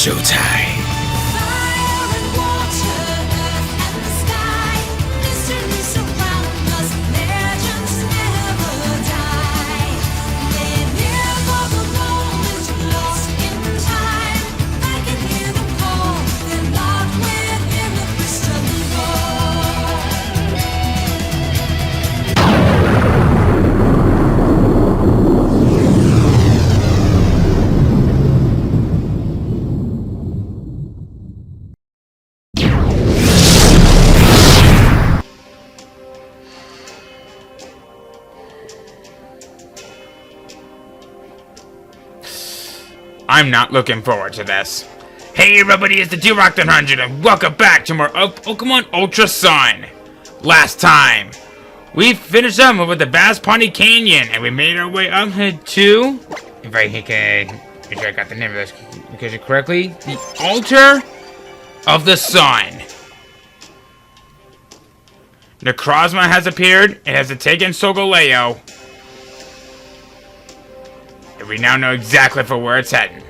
showtime. Fire and water, earth and the sky, mysteries surround us, legends never die. Live here for the moment, lost in time. I can hear them call, they're locked within the crystalline ball. I'm not looking forward to this. Hey everybody, it's the D-Rock100 and welcome back to more Pokemon Ultra Sun. Last time, we finished up with the Bass Pony Canyon and we made our way up to, if I can make sure I got the name of this correctly, the Altar of the Sun. Necrozma has appeared, it has taken Solgaleo. And we now know exactly for where it's heading.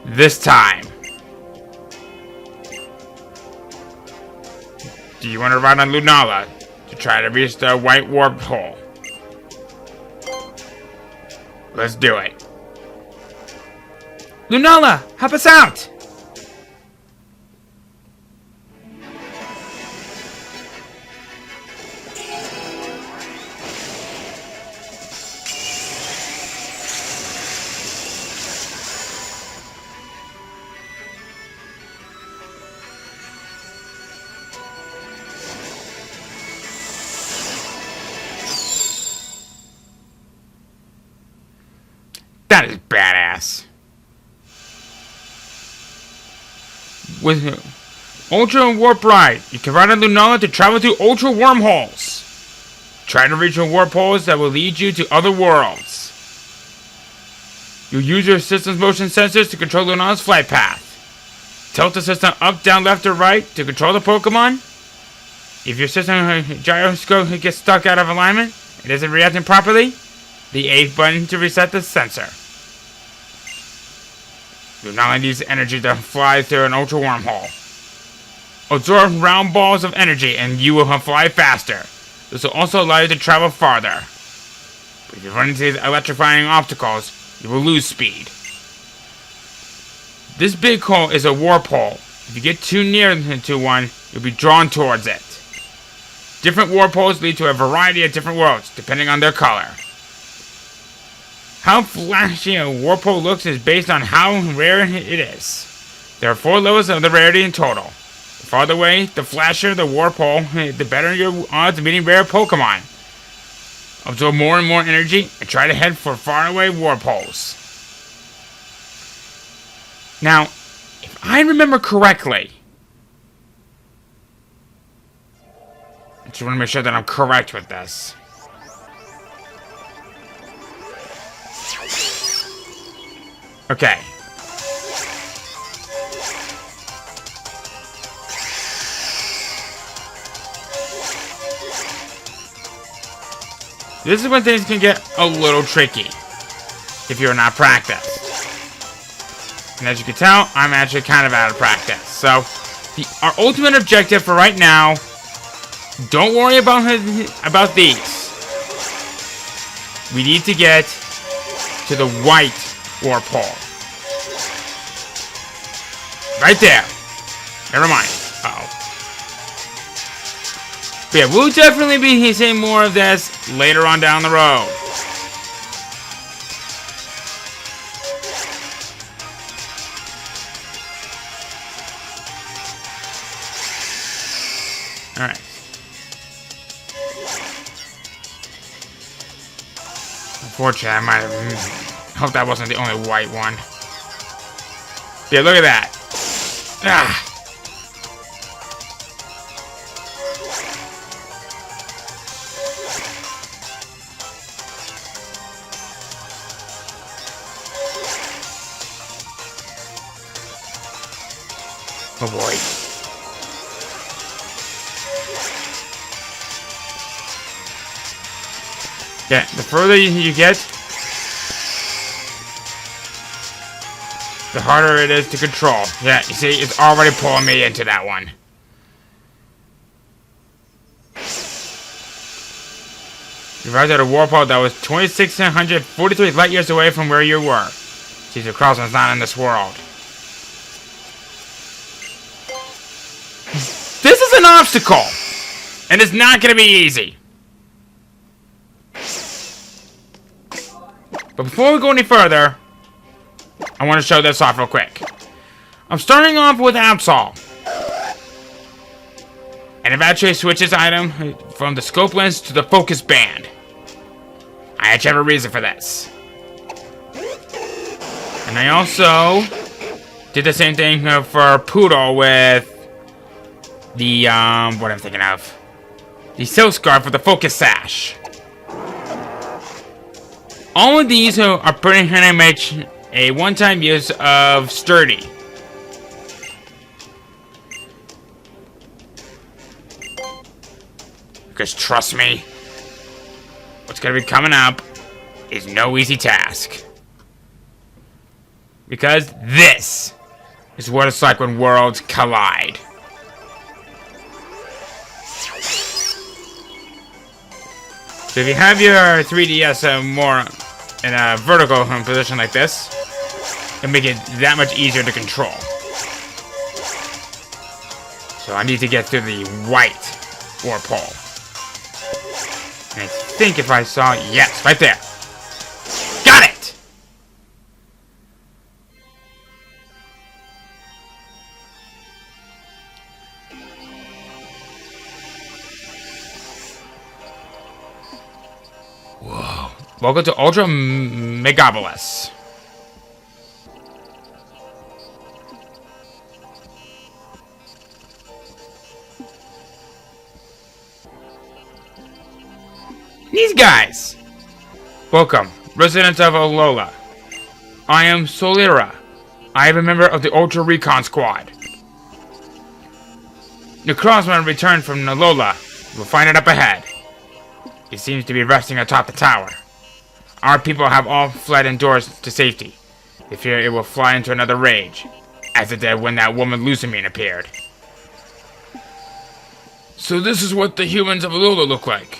This time. Do you want to ride on Lunala to try to reach the White Wormhole? Let's do it. Lunala, help us out! That is badass. With Ultra Warp Ride, you can ride on Lunala to travel through Ultra Wormholes. Try to reach warp holes that will lead you to other worlds. You'll use your system's motion sensors to control Lunala's flight path. Tilt the system up, down, left, or right to control the Pokemon. If your system gyroscope gets stuck out of alignment and isn't reacting properly, the A button to reset the sensor. Lunala needs energy to fly through an ultra wormhole. Absorb round balls of energy and you will fly faster. This will also allow you to travel farther. But if you run into these electrifying obstacles, you will lose speed. This big hole is a warp hole. If you get too near to one, you'll be drawn towards it. Different warp holes lead to a variety of different worlds, depending on their color. How flashy a warp hole looks is based on how rare it is. There are 4 levels of the rarity in total. The farther away, the flashier the warp hole, the better your odds of meeting rare Pokemon. Absorb more and more energy and try to head for faraway warp holes. Now, if I remember correctly, I just want to make sure that I'm correct with this. Okay. This is when things can get a little tricky if you're not practiced. And as you can tell, I'm actually kind of out of practice. So, our ultimate objective for right now, don't worry about these. We need to get to the white warp hole. Right there. Never mind. Uh-oh. But yeah, we'll definitely be seeing more of this later on down the road. Alright. Unfortunately, I might have... hope that wasn't the only white one. Yeah, look at that. Ah. Oh boy. Yeah, the further you get, the harder it is to control. Yeah, you see, it's already pulling me into that one. You arrived at a warp hole that was 2,643 light years away from where you were. See, the Necrozma's not in this world. This is an obstacle! And it's not gonna be easy. But before we go any further, I want to show this off real quick. I'm starting off with Absol. And it actually switches item from the scope lens to the focus band. I actually have a reason for this. And I also did the same thing for Poodle with the, what I'm thinking of. The silk scarf for the focus sash. All of these are pretty much a one-time use of sturdy. Because trust me, what's going to be coming up is no easy task. Because this is what it's like when worlds collide. So if you have your 3DS more in a vertical position like this, it'll make it that much easier to control. So I need to get through the white warp hole. And I think if I saw, yes, right there. Got it! Whoa. Welcome to Ultra Megabolus. These guys! Welcome, residents of Alola. I am Solera. I am a member of the Ultra Recon Squad. Necrozma returned from Alola. We'll find it up ahead. It seems to be resting atop the tower. Our people have all fled indoors to safety. They fear it will fly into another rage, as it did when that woman Lucamine appeared. So this is what the humans of Alola look like.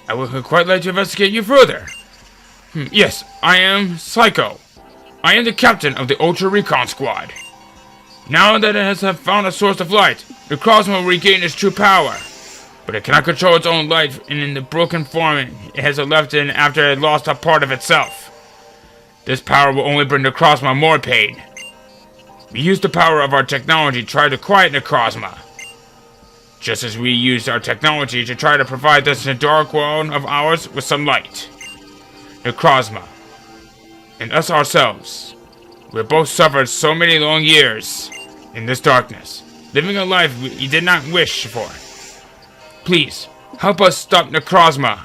I would quite like to investigate you further. Yes, I am Psycho. I am the captain of the Ultra Recon Squad. Now that it has found a source of light, the Necrozma will regain its true power. But it cannot control its own light, and in the broken form it has left in after it lost a part of itself. This power will only bring the Necrozma more pain. We use the power of our technology to try to quiet Necrozma. Just as we used our technology to try to provide this dark world of ours with some light. Necrozma, and us ourselves, we have both suffered so many long years in this darkness, living a life we did not wish for. Please, help us stop Necrozma.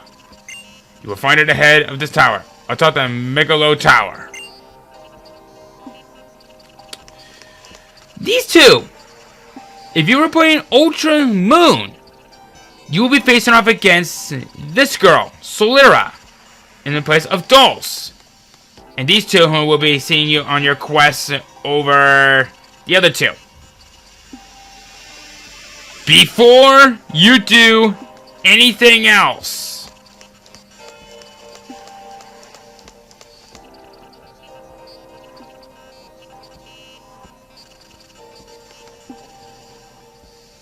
You will find it ahead of this tower, atop the Megalo Tower. These two! If you were playing Ultra Moon, you will be facing off against this girl, Solera, in the place of Dulce. And these two will be seeing you on your quest over the other two. Before you do anything else,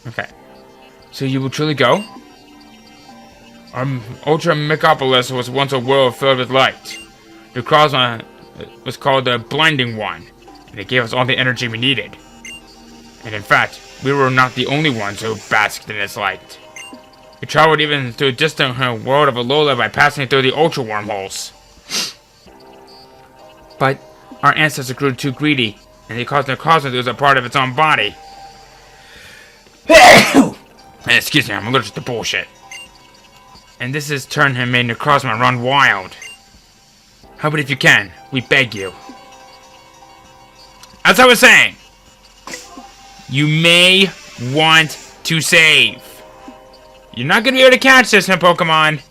okay, so you will truly go? Ultra Megabolus was once a world filled with light. The Necrozma was called the Blinding One, and it gave us all the energy we needed. And in fact, we were not the only ones who basked in its light. We traveled even to a distant world of Alola by passing through the Ultra Wormholes. But our ancestors grew too greedy, and they caused Necrozma to lose a part of its own body. Excuse me, I'm allergic to bullshit. And this has turned and made Necrozma run wild. Help it if you can, we beg you. As I was saying, you may want to save. You're not going to be able to catch this in Pokemon,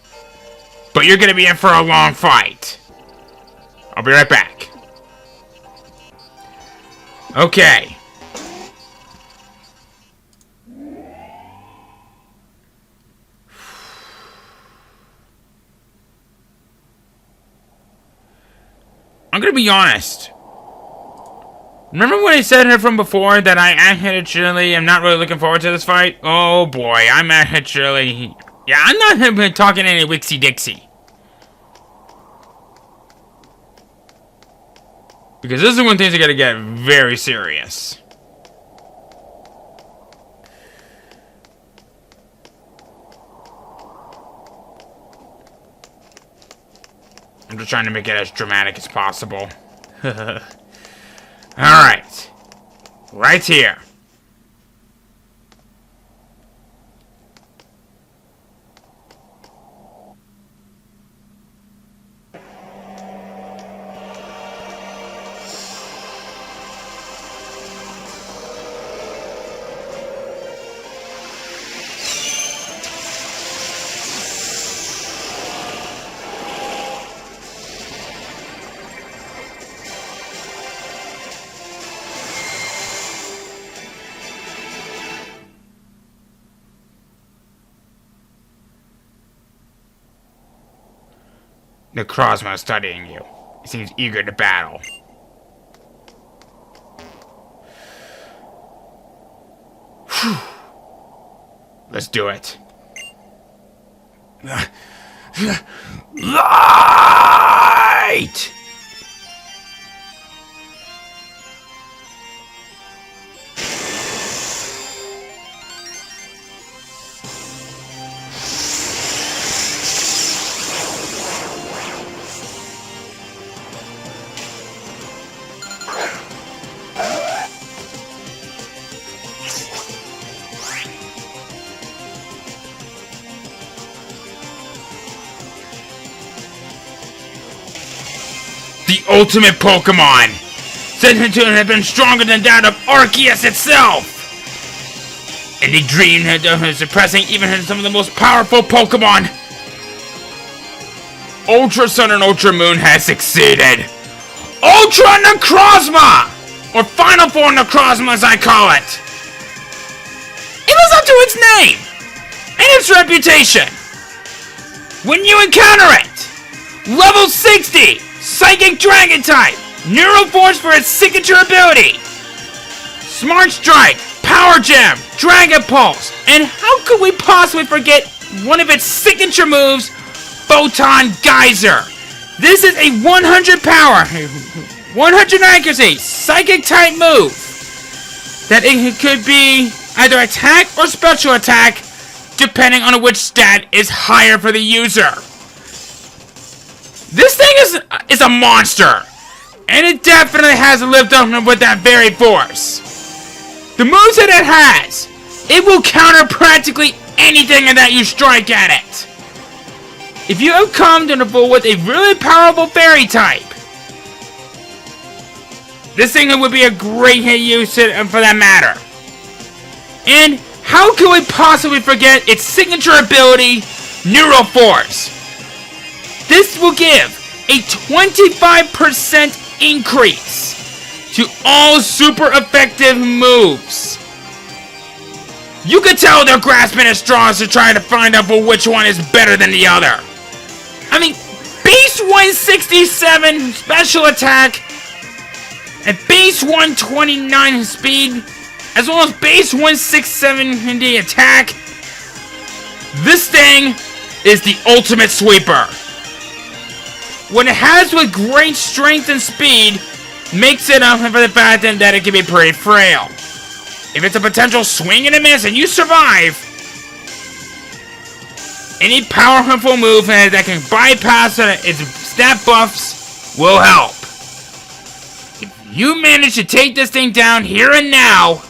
but you're going to be in for a long fight. I'll be right back. Okay. I'm gonna be honest. Remember when I said here from before that I actually am not really looking forward to this fight? Oh boy, I'm actually... Yeah, I'm not even talking any wixie-dixie. Because this is when things are gonna get very serious. I'm just trying to make it as dramatic as possible. Alright. Right here. Necrozma is studying you. He seems eager to battle. Whew. Let's do it. Light! The ultimate Pokémon! Said to have been stronger than that of Arceus itself! And he dreamed of suppressing even some of the most powerful Pokémon! Ultra Sun and Ultra Moon has succeeded! Ultra Necrozma! Or Final Form Necrozma as I call it! It lives up to its name! And its reputation! When you encounter it! Level 60! Psychic Dragon type! Neural Force for its signature ability! Smart Strike! Power Gem! Dragon Pulse! And how could we possibly forget one of its signature moves, Photon Geyser? This is a 100 power, 100 accuracy, psychic type move that it could be either attack or special attack depending on which stat is higher for the user. This thing is a monster, and it definitely has lived up with that very force. The moves that it has, it will counter practically anything that you strike at it. If you have come to the full with a really powerful fairy type, this thing would be a great hit use for that matter. And how could we possibly forget its signature ability, Neural Force? This will give a 25% increase to all super effective moves. You can tell they're grasping at straws to try to find out for which one is better than the other. I mean, base 167 special attack and base 129 speed, as well as base 167 in the attack. This thing is the ultimate sweeper. What it has with great strength and speed makes it up for the fact that it can be pretty frail. If it's a potential swing and a miss and you survive, any powerful move that can bypass its stat buffs will help. If you manage to take this thing down here and now,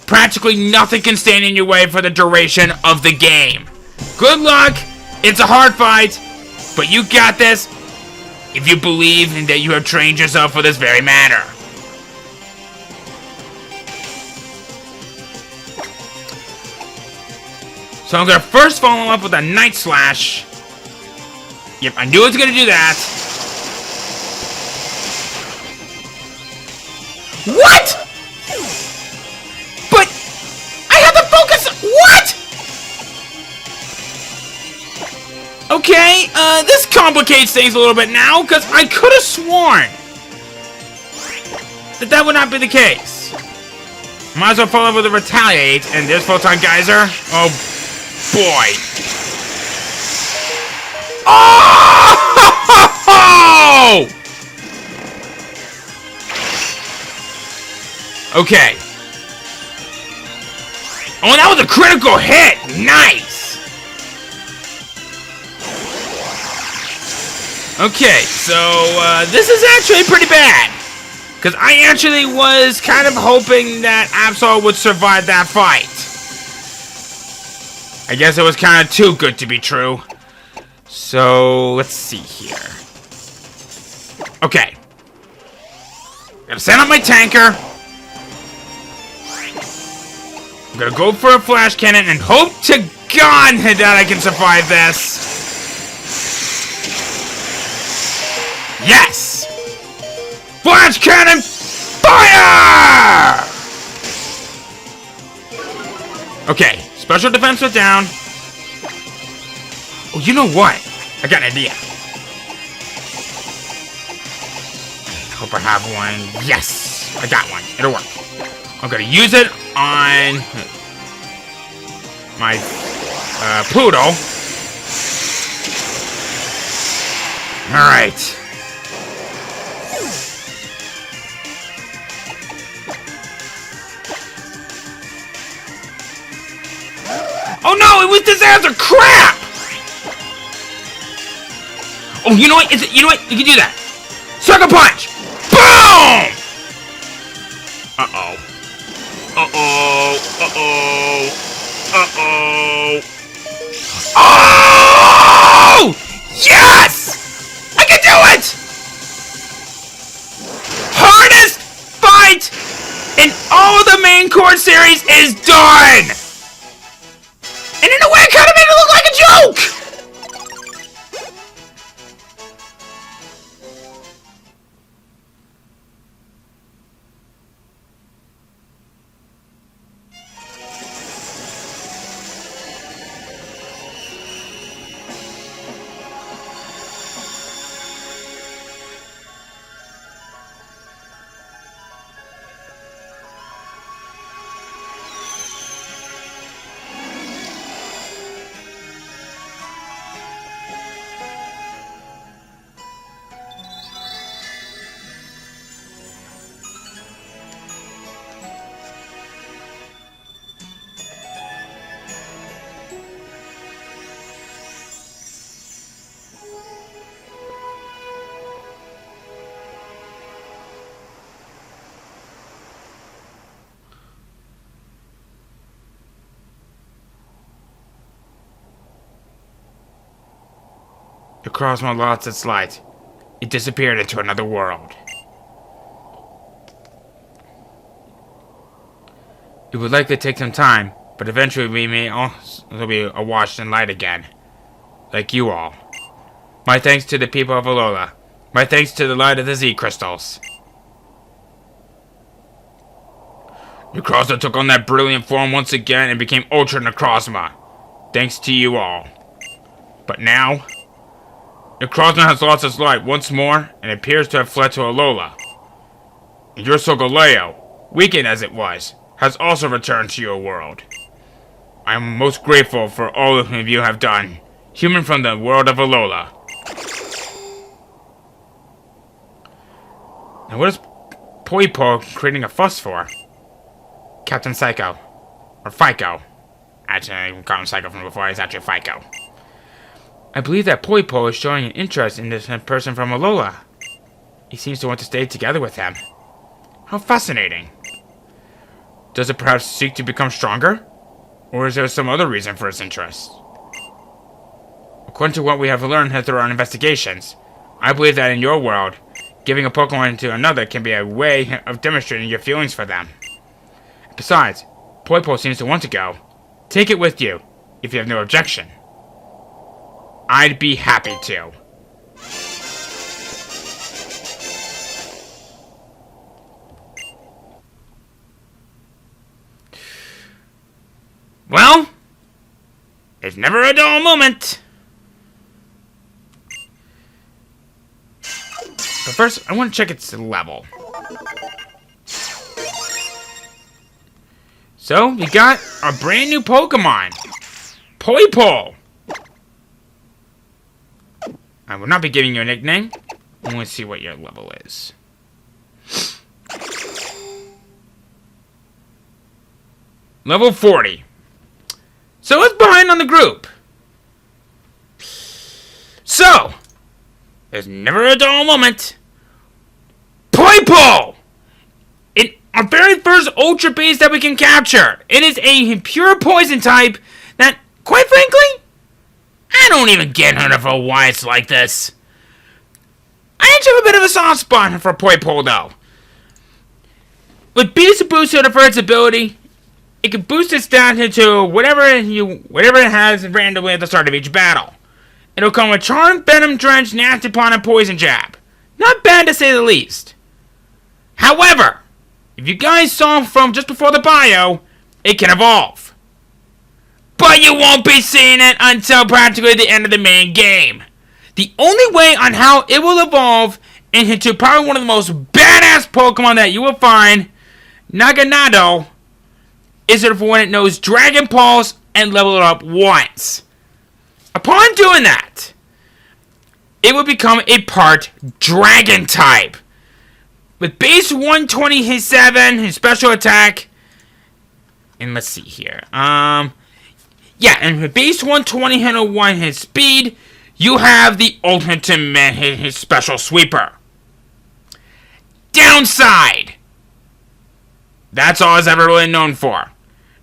practically nothing can stand in your way for the duration of the game. Good luck, it's a hard fight, but you got this if you believe that you have trained yourself for this very matter. So I'm gonna first follow up with a Night Slash. Yep, I knew it was gonna do that. What? But I have to focus. What? Okay, this complicates things a little bit now, because I could have sworn that would not be the case. Might as well follow up with a retaliate, and there's Photon Geyser. Oh, boy. Oh! Okay. Oh, that was a critical hit! Nice! Okay, so, this is actually pretty bad. Because I actually was kind of hoping that Absol would survive that fight. I guess it was kind of too good to be true. So, let's see here. Okay. Gotta set up my tanker. I'm gonna go for a flash cannon and hope to God that I can survive this. Yes! Flash cannon, fire! Okay, special defense went down. Oh, you know what? I got an idea. I hope I have one. Yes! I got one. It'll work. I'm gonna use it on my Pluto. Alright. Oh no, it was disaster crap! Oh, you know what? You know what? You can do that. Sucker punch! Boom! Uh-oh. Uh-oh. Uh-oh. Uh-oh. Oh! Yes! I can do it! Hardest fight in all the main court series is done! And in a way, it kind of made it look like a joke! Necrozma lost its light. It disappeared into another world. It would likely take some time, but eventually we may also be awash in light again. Like you all. My thanks to the people of Alola. My thanks to the light of the Z crystals. Necrozma took on that brilliant form once again and became Ultra Necrozma. Thanks to you all. But now, Necrozma has lost its light once more and appears to have fled to Alola. And your Solgaleo, weakened as it was, has also returned to your world. I am most grateful for all of you have done, human from the world of Alola. Now what is Poipo creating a fuss for? Captain Psycho. Or Fico. Actually, I can call him Psycho from before, he's actually Fico. I believe that Poipo is showing an interest in this person from Alola. He seems to want to stay together with him. How fascinating. Does it perhaps seek to become stronger? Or is there some other reason for its interest? According to what we have learned through our investigations, I believe that in your world, giving a Pokemon to another can be a way of demonstrating your feelings for them. Besides, Poipo seems to want to go. Take it with you, if you have no objection. I'd be happy to. There's never a dull moment. But first, I want to check its level. So, we got a brand new Pokemon. Poipole. I will not be giving you a nickname. I want to see what your level is. Level 40. So it's behind on the group. So, there's never a dull moment. Poipole! It's our very first Ultra Beast that we can capture. It is a pure poison type that, quite frankly, I don't even get why it's like this. I actually have a bit of a soft spot for Poipole, though. With Beast Booster for its ability, it can boost its stats to whatever it has randomly at the start of each battle. It'll come with Charm, Venom, Drench, Nasty Pawn, and Poison Jab. Not bad to say the least. However, if you guys saw from just before the bio, it can evolve. But you won't be seeing it until practically the end of the main game. The only way on how it will evolve into probably one of the most badass Pokemon that you will find, Naganado, is it for when it knows Dragon Pulse and level it up once. Upon doing that, it will become a part Dragon type. With base 127, his special attack, and let's see here. And with base 120 and 1 his speed, you have the ultimate his special sweeper. Downside. That's all it's ever really known for.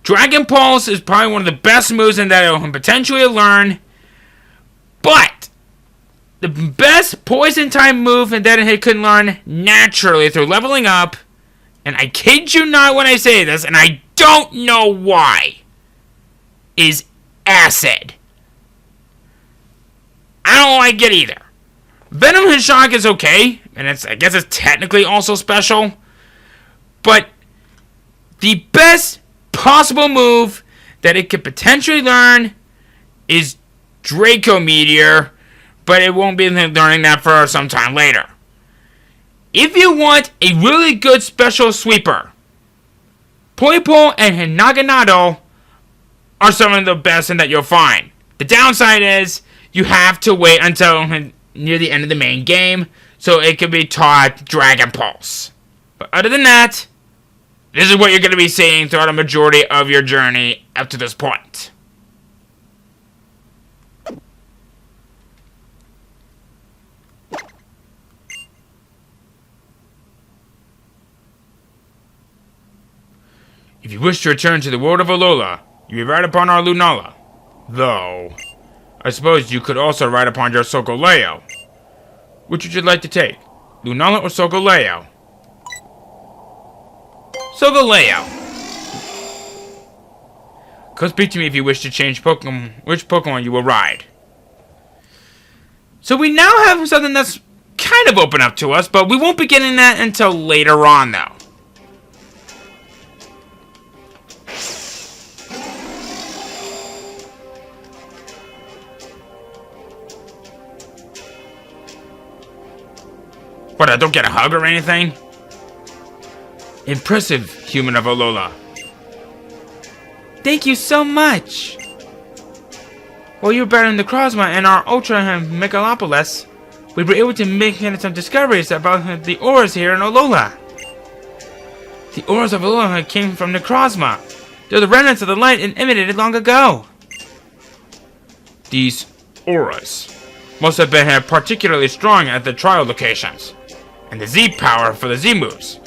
Dragon Pulse is probably one of the best moves in that it will potentially learn. But the best poison type move that it can learn naturally through leveling up, and I kid you not when I say this, and I don't know why, is Acid. I don't like it either. Venom and Shock is okay, and I guess it's technically also special, but the best possible move that it could potentially learn is Draco Meteor, but it won't be learning that for some time later. If you want a really good special sweeper, Poipole and Naganado are some of the best that you'll find. The downside is you have to wait until near the end of the main game so it can be taught Dragon Pulse. But other than that, this is what you're going to be seeing throughout a majority of your journey up to this point. If you wish to return to the world of Alola, you may ride upon our Lunala. Though, I suppose you could also ride upon your Solgaleo. Which would you like to take? Lunala or Solgaleo? Solgaleo. Come speak to me if you wish to change Pokemon, which Pokemon you will ride. So we now have something that's kind of open up to us, but we won't be getting that until later on, though. What, I don't get a hug or anything? Impressive, human of Alola. Thank you so much. While you were battling the Necrozma and our Ultra Megalopolis, we were able to make some discoveries about the auras here in Alola. The auras of Alola came from Necrozma. They're the remnants of the light it emanated long ago. These auras must have been particularly strong at the trial locations. And the Z power for the Z moves.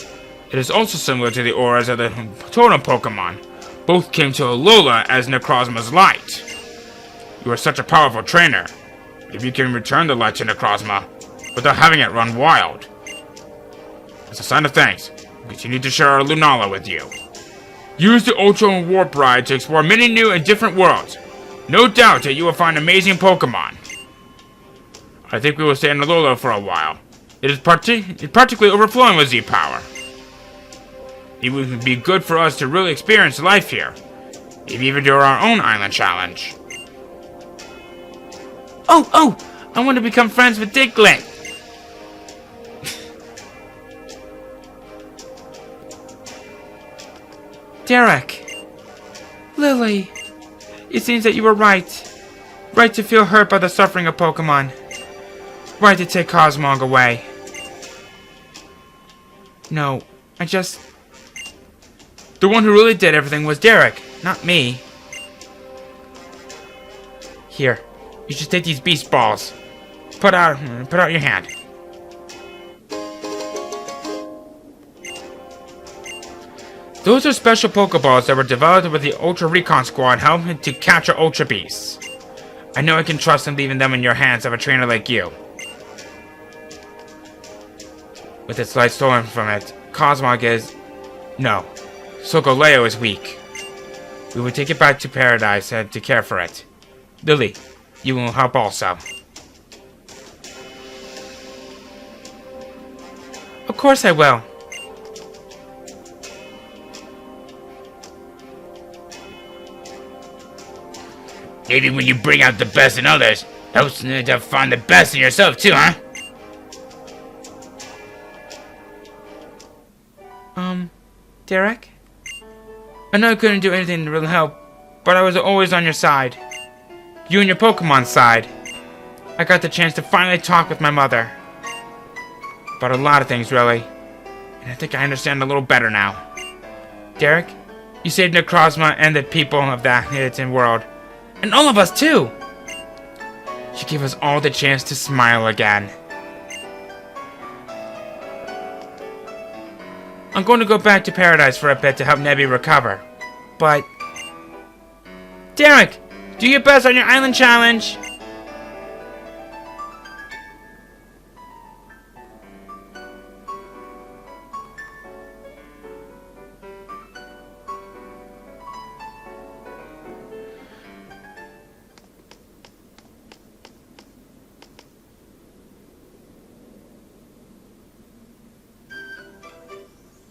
It is also similar to the auras of the Totem Pokemon. Both came to Alola as Necrozma's light. You are such a powerful trainer. If you can return the light to Necrozma without having it run wild. As a sign of thanks, we continue to share our Lunala with you. Use the Ultra Warp Ride to explore many new and different worlds. No doubt that you will find amazing Pokemon. I think we will stay in Alola for a while. It is practically overflowing with Z power. It would be good for us to really experience life here, if even do our own island challenge. Oh! I want to become friends with Diglett! Derek! Lily! It seems that you were right. Right to feel hurt by the suffering of Pokémon. Right to take Cosmog away. No, the one who really did everything was Derek, not me. Here, you should take these beast balls. Put out your hand. Those are special Pokeballs that were developed with the Ultra Recon Squad helping to capture Ultra Beasts. I know I can trust in leaving them in your hands of a trainer like you. With its light stolen from it, Cosmog is... No. Solgaleo is weak. We will take it back to Paradise to care for it. Lily, you will help also. Of course I will. Maybe when you bring out the best in others, helps to find the best in yourself too, huh? Derek? I know I couldn't do anything to really help, but I was always on your side. You and your Pokemon's side. I got the chance to finally talk with my mother. About a lot of things, really. And I think I understand a little better now. Derek, you saved Necrozma and the people of that hidden world. And all of us, too! She gave us all the chance to smile again. I'm going to go back to Paradise for a bit to help Nebby recover. But... Derek! Do your best on your island challenge!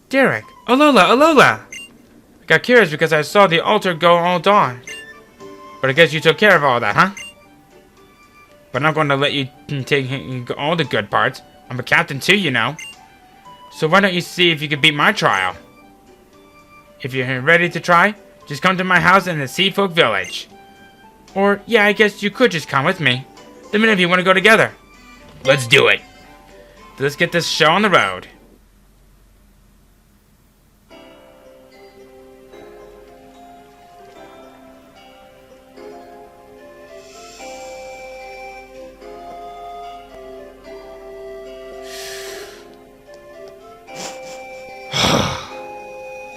Derek! Alola! I got curious because I saw the altar go all dawn. But I guess you took care of all that, huh? But I'm not going to let you take all the good parts. I'm a captain too, you know. So why don't you see if you can beat my trial? If you're ready to try, just come to my house in the Seafolk Village. Or, yeah, I guess you could just come with me. The minute you want to go together. Let's do it. Let's get this show on the road.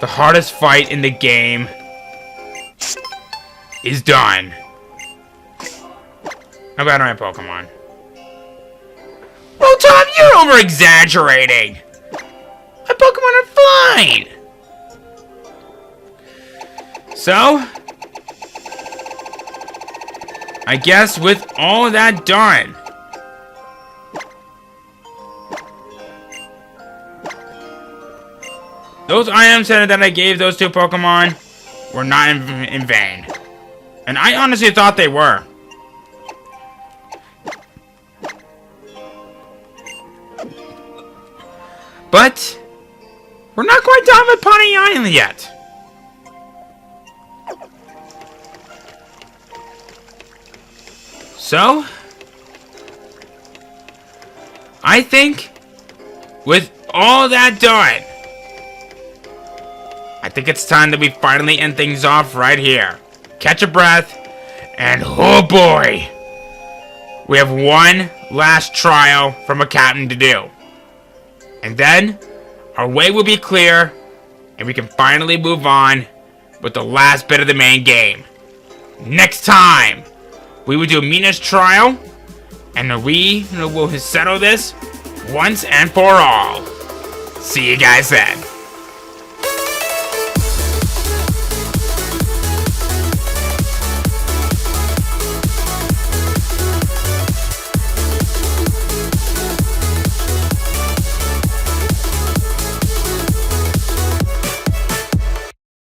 The hardest fight in the game is done. How about my Pokemon? Well, Tom, you're over-exaggerating. My Pokemon are fine. So, I guess with all of that done, those items that I gave those two Pokemon were not in vain. And I honestly thought they were. But we're not quite done with Pony Island yet. So, I think with all that done, I think it's time that we finally end things off right here. Catch a breath, and oh boy, we have one last trial from a captain to do. And then, our way will be clear, and we can finally move on with the last bit of the main game. Next time, we will do Meena's trial, and we will settle this once and for all. See you guys then.